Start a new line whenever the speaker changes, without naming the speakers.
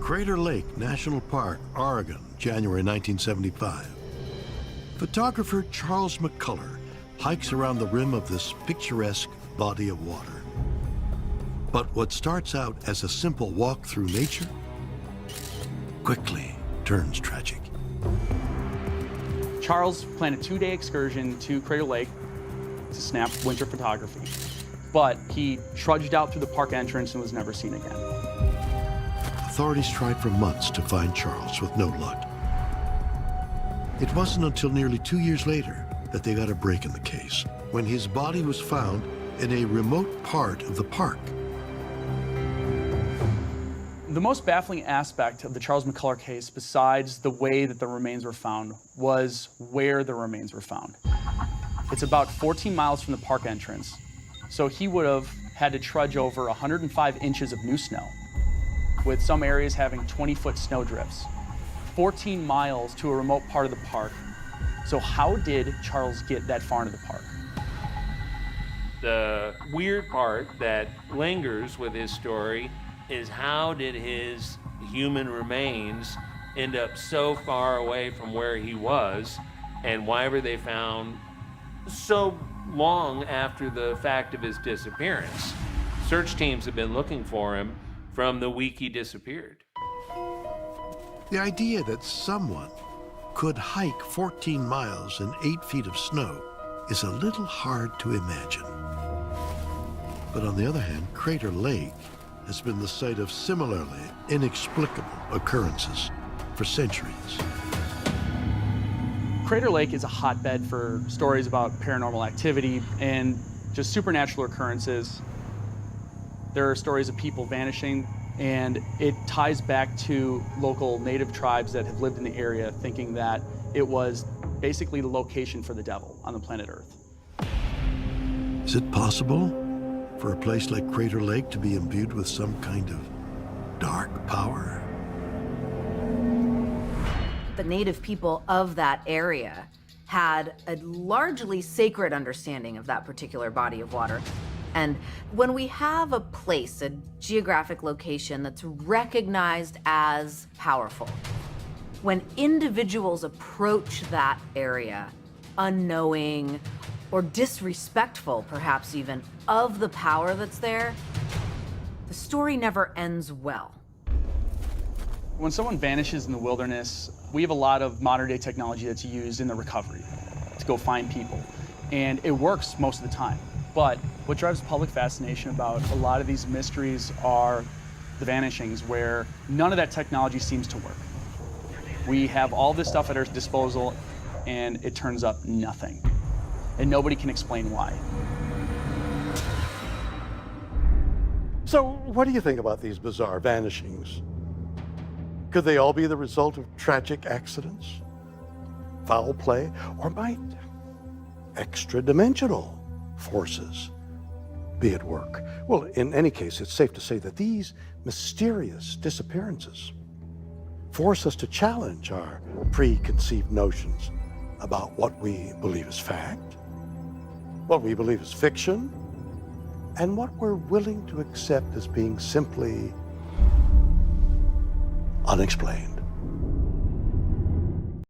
Crater Lake National Park, Oregon, January 1975. Photographer Charles McCullar hikes around the rim of this picturesque body of water. But what starts out as a simple walk through nature quickly turns tragic.
Charles planned a 2-day excursion to Crater Lake to snap winter photography, but he trudged out through the park entrance and was never seen again.
Authorities tried for months to find Charles with no luck. It wasn't until nearly 2 years later that they got a break in the case, when his body was found in a remote part of the park.
The most baffling aspect of the Charles McCullar case, besides the way that the remains were found, was where the remains were found. It's about 14 miles from the park entrance, so he would have had to trudge over 105 inches of new snow, with some areas having 20-foot snow drifts. 14 miles to a remote part of the park. So how did Charles get that far into the park?
The weird part that lingers with his story is how did his human remains end up so far away from where he was, and why were they found so long after the fact of his disappearance? Search teams have been looking for him from the week he disappeared.
The idea that someone could hike 14 miles in 8 feet of snow is a little hard to imagine. But on the other hand, Crater Lake has been the site of similarly inexplicable occurrences for centuries.
Crater Lake is a hotbed for stories about paranormal activity and just supernatural occurrences. There are stories of people vanishing, and it ties back to local native tribes that have lived in the area, thinking that it was basically the location for the devil on the planet Earth.
Is it possible for a place like Crater Lake to be imbued with some kind of dark power?
The native people of that area had a largely sacred understanding of that particular body of water. And when we have a place, a geographic location that's recognized as powerful, when individuals approach that area unknowing or disrespectful, perhaps even, of the power that's there, the story never ends well.
When someone vanishes in the wilderness, we have a lot of modern-day technology that's used in the recovery to go find people, and it works most of the time. But what drives public fascination about a lot of these mysteries are the vanishings, where none of that technology seems to work. We have all this stuff at our disposal, and it turns up nothing. And nobody can explain why.
So what do you think about these bizarre vanishings? Could they all be the result of tragic accidents, foul play, or might extra-dimensional forces be at work? Well, in any case, it's safe to say that these mysterious disappearances force us to challenge our preconceived notions about what we believe is fact, what we believe is fiction, and what we're willing to accept as being simply unexplained.